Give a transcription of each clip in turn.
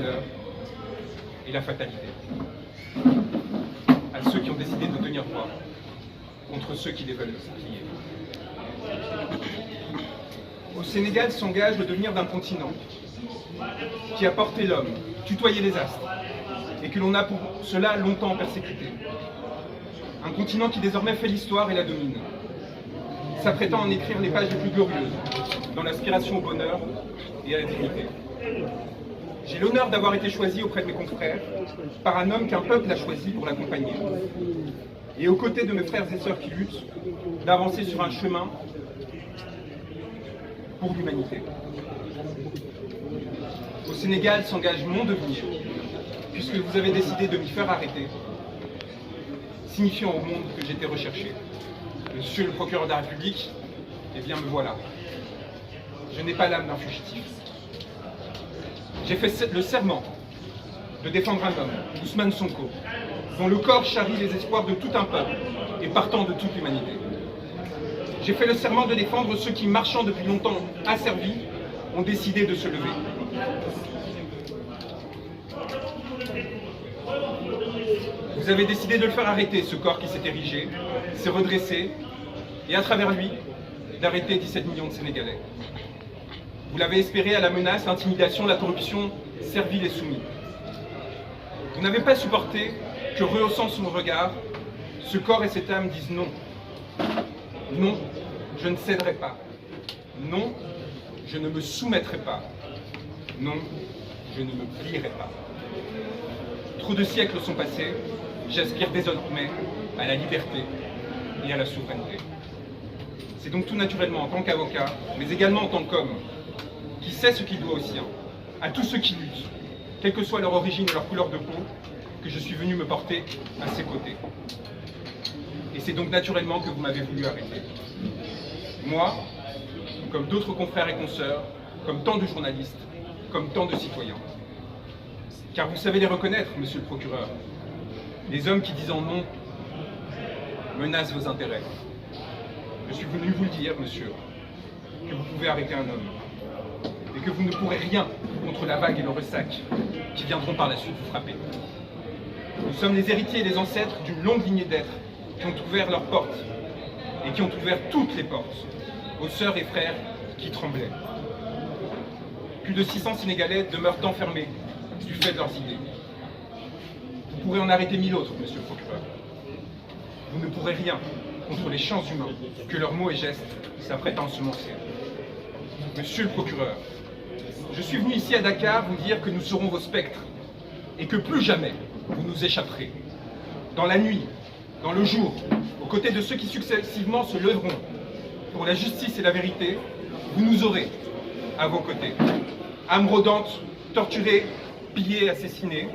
malheur et la fatalité. À ceux qui ont décidé de tenir droit contre ceux qui les veulent plier. Au Sénégal s'engage le devenir d'un continent qui a porté l'homme, tutoyé les astres, et que l'on a pour cela longtemps persécuté. Un continent qui désormais fait l'histoire et la domine, s'apprêtant à en écrire les pages les plus glorieuses, dans l'aspiration au bonheur et à la dignité. J'ai l'honneur d'avoir été choisi auprès de mes confrères par un homme qu'un peuple a choisi pour l'accompagner. Et aux côtés de mes frères et sœurs qui luttent, d'avancer sur un chemin pour l'humanité. Au Sénégal s'engage mon devenir, puisque vous avez décidé de m'y faire arrêter, signifiant au monde que j'étais recherché. Monsieur le procureur de la République, eh bien me voilà. Je n'ai pas l'âme d'un fugitif. J'ai fait le serment de défendre un homme, Ousmane Sonko, dont le corps charrie les espoirs de tout un peuple et partant de toute l'humanité. J'ai fait le serment de défendre ceux qui, marchant depuis longtemps asservis, ont décidé de se lever. Vous avez décidé de le faire arrêter, ce corps qui s'est érigé, s'est redressé, et à travers lui, d'arrêter 17 millions de Sénégalais. Vous l'avez espéré à la menace, l'intimidation, la corruption, servile et soumis. Vous n'avez pas supporté que, rehaussant son regard, ce corps et cette âme disent non. Non, je ne céderai pas. Non, je ne me soumettrai pas. Non, je ne me plierai pas. Trop de siècles sont passés, j'aspire désormais à la liberté et à la souveraineté. C'est donc tout naturellement en tant qu'avocat, mais également en tant qu'homme, qui sait ce qu'il doit aux siens, à tous ceux qui luttent, quelle que soit leur origine et leur couleur de peau, que je suis venu me porter à ses côtés. Et c'est donc naturellement que vous m'avez voulu arrêter. Moi, comme d'autres confrères et consoeurs, comme tant de journalistes, comme tant de citoyens. Car vous savez les reconnaître, monsieur le procureur. Les hommes qui, disant non, menacent vos intérêts. Je suis venu vous le dire, monsieur, que vous pouvez arrêter un homme. Et que vous ne pourrez rien contre la vague et le ressac qui viendront par la suite vous frapper. Nous sommes les héritiers et les ancêtres d'une longue lignée d'êtres qui ont ouvert leurs portes et qui ont ouvert toutes les portes aux sœurs et frères qui tremblaient. Plus de 600 Sénégalais demeurent enfermés du fait de leurs idées. Vous pourrez en arrêter 1000 autres, monsieur le procureur. Vous ne pourrez rien contre les champs humains que leurs mots et gestes s'apprêtent à ensemencer. Monsieur le procureur, je suis venu ici à Dakar vous dire que nous serons vos spectres et que plus jamais vous nous échapperez. Dans la nuit, dans le jour, aux côtés de ceux qui successivement se leveront pour la justice et la vérité, vous nous aurez à vos côtés. Âmes rôdantes, torturées, pillées, assassinées,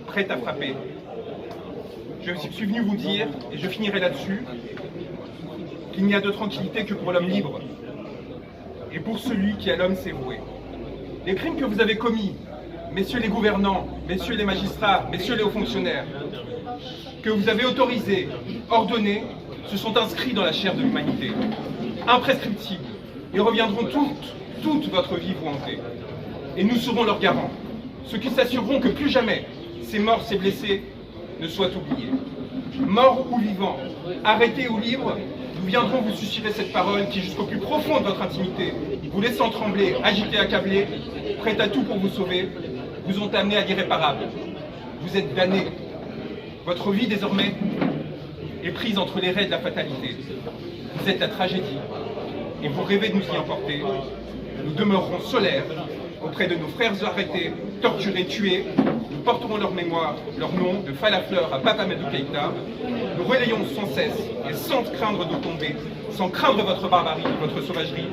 prêtes à frapper. Je suis venu vous dire, et je finirai là-dessus, qu'il n'y a de tranquillité que pour l'homme libre et pour celui qui à l'homme s'est voué. Les crimes que vous avez commis, messieurs les gouvernants, messieurs les magistrats, messieurs les hauts fonctionnaires, que vous avez autorisés, ordonnés, se sont inscrits dans la chair de l'humanité, imprescriptibles, et reviendront toute votre vie vous hanter. Et nous serons leurs garants, ceux qui s'assureront que plus jamais ces morts, ces blessés ne soient oubliés. Morts ou vivants, arrêtés ou libres, nous viendrons vous susurrer cette parole qui, jusqu'au plus profond de votre intimité, vous laissant trembler, agité, accablé, prêt à tout pour vous sauver, vous ont amené à l'irréparable. Vous êtes damnés. Votre vie, désormais, est prise entre les raies de la fatalité. Vous êtes la tragédie, et vous rêvez de nous y emporter. Nous demeurerons solaires auprès de nos frères arrêtés, torturés, tués. Nous porterons leur mémoire, leur nom, de Falafleur à Papa Medou Keïta. Nous relayons sans cesse et sans craindre de tomber, sans craindre votre barbarie, votre sauvagerie,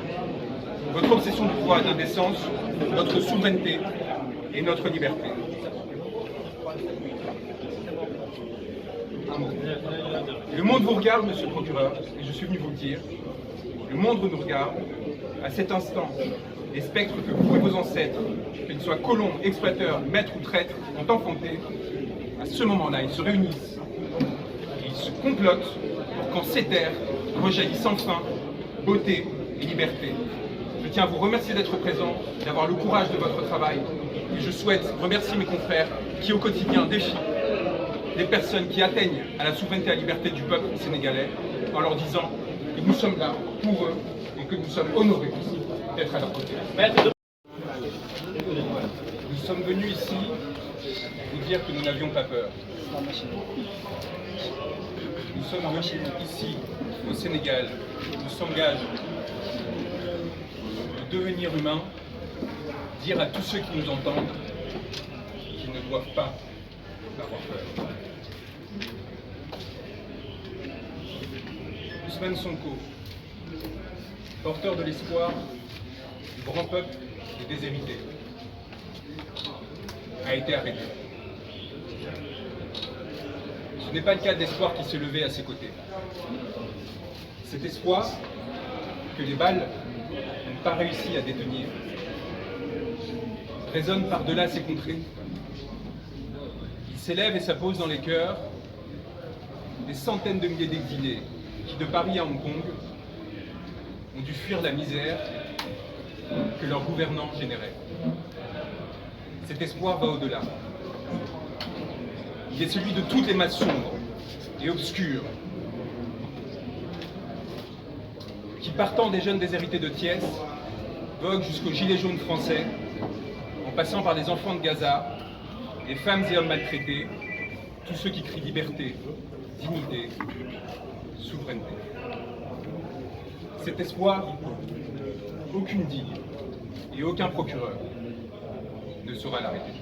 votre obsession du pouvoir et de l'indécence, notre souveraineté et notre liberté. Un mot. Le monde vous regarde, monsieur le procureur, et je suis venu vous le dire. Le monde nous regarde. À cet instant, les spectres que vous et vos ancêtres, qu'ils soient colons, exploiteurs, maîtres ou traîtres, ont enfantés, à ce moment-là, ils se réunissent et ils se complotent pour qu'en ces terres rejaillisse enfin beauté et liberté. Je tiens à vous remercier d'être présent, d'avoir le courage de votre travail Et je souhaite remercier mes confrères qui au quotidien défient les personnes qui atteignent à la souveraineté et à la liberté du peuple sénégalais en leur disant que nous sommes là pour eux et que nous sommes honorés aussi d'être à leur côté. Nous sommes venus ici vous dire que nous n'avions pas peur. Nous sommes venus ici au Sénégal, nous s'engage de devenir humain, dire à tous ceux qui nous entendent qu'ils ne doivent pas avoir peur. Ousmane Sonko, porteur de l'espoir du grand peuple des déshérités, a été arrêté. Ce n'est pas le cas d'espoir qui s'est levé à ses côtés. Cet espoir que les balles n'ont pas réussi à détenir résonne par-delà ces contrées. Il s'élève et s'appose dans les cœurs des centaines de milliers d'exilés qui, de Paris à Hong Kong, ont dû fuir la misère que leurs gouvernants généraient. Cet espoir va au-delà. Il est celui de toutes les masses sombres et obscures qui, partant des jeunes déshérités de Thiès, voguent jusqu'aux gilets jaunes français, en passant par les enfants de Gaza, les femmes et hommes maltraités, tous ceux qui crient liberté, dignité, souveraineté. Cet espoir, aucune digue et aucun procureur ne saura l'arrêter.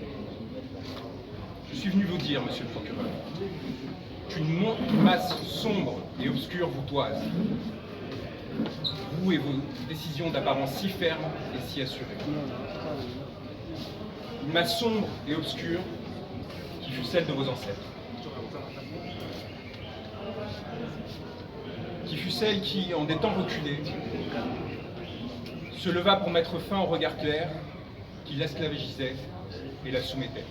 Je suis venu vous dire, monsieur le procureur, qu'une masse sombre et obscure vous toise. Vous et vos décisions d'apparence si fermes et si assurées. Une masse sombre et obscure qui fut celle de vos ancêtres. Qui fut celle qui, en des temps reculés, se leva pour mettre fin au regard clair qui l'esclavagisait et la soumettait.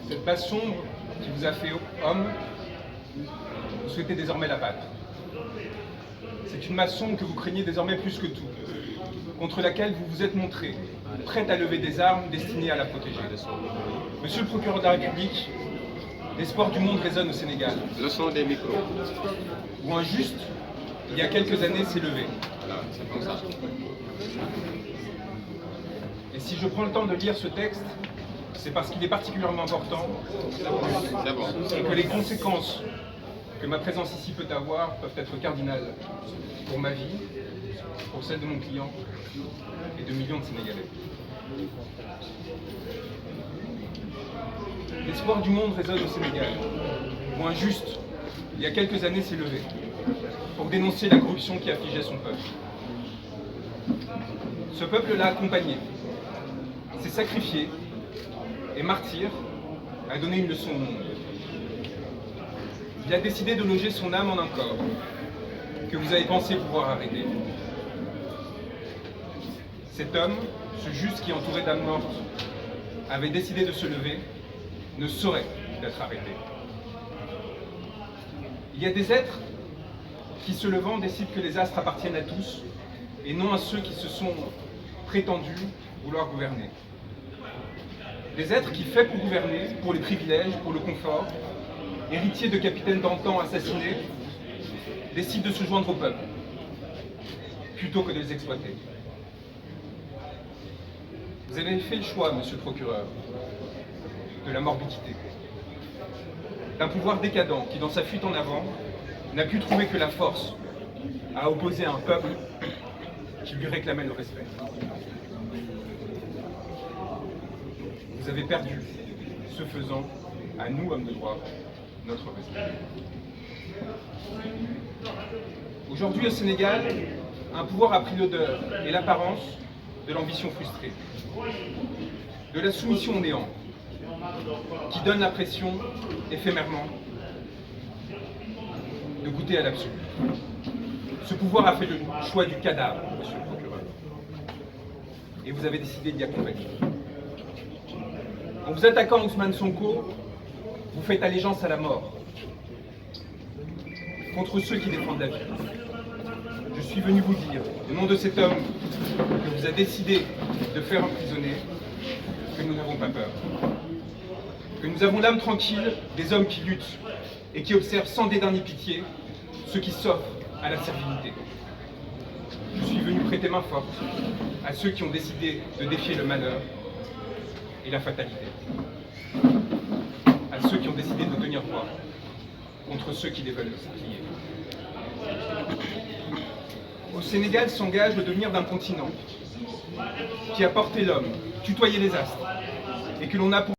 Cette masse sombre qui vous a fait homme, vous souhaitez désormais l'abattre. C'est une masse sombre que vous craignez désormais plus que tout, contre laquelle vous vous êtes montré, prête à lever des armes destinées à la protéger. Monsieur le procureur de la République, l'espoir du monde résonne au Sénégal. Le son des micros. Où un juste, il y a quelques années, s'est levé. Voilà, c'est comme ça. Et si je prends le temps de lire ce texte, c'est parce qu'il est particulièrement important et que les conséquences que ma présence ici peut avoir peuvent être cardinales pour ma vie, pour celle de mon client et de millions de Sénégalais. L'espoir du monde résonne au Sénégal, où un juste, il y a quelques années, s'est levé pour dénoncer la corruption qui affligeait son peuple. Ce peuple l'a accompagné, s'est sacrifié et martyr a donné une leçon au monde. Il a décidé de loger son âme en un corps que vous avez pensé pouvoir arrêter. Cet homme, ce juste qui, entouré d'âmes mortes, avait décidé de se lever, ne saurait être arrêté. Il y a des êtres qui, se levant, décident que les astres appartiennent à tous et non à ceux qui se sont prétendus vouloir gouverner. Des êtres qui, faits pour gouverner, pour les privilèges, pour le confort, héritiers de capitaines d'antan assassinés, décident de se joindre au peuple, plutôt que de les exploiter. Vous avez fait le choix, monsieur le procureur, de la morbidité, d'un pouvoir décadent qui, dans sa fuite en avant, n'a pu trouver que la force à opposer à un peuple qui lui réclamait le respect. Vous avez perdu, ce faisant, à nous, hommes de droit, notre respect. Aujourd'hui, au Sénégal, un pouvoir a pris l'odeur et l'apparence de l'ambition frustrée, de la soumission au néant, qui donne l'impression, éphémèrement, de goûter à l'absolu. Ce pouvoir a fait le choix du cadavre, monsieur le procureur. Et vous avez décidé d'y accompagner. En vous attaquant à Ousmane Sonko, vous faites allégeance à la mort, contre ceux qui défendent la vie. Je suis venu vous dire, au nom de cet homme que vous a décidé de faire emprisonner, que nous n'avons pas peur. Que nous avons l'âme tranquille des hommes qui luttent et qui observent sans dédain ni pitié ceux qui s'offrent à la servilité. Je suis venu prêter main forte à ceux qui ont décidé de défier le malheur et la fatalité. À ceux qui ont décidé de tenir droit contre ceux qui les veulent plier. Au Sénégal s'engage le devenir d'un continent qui a porté l'homme, tutoyé les astres, et que l'on a pour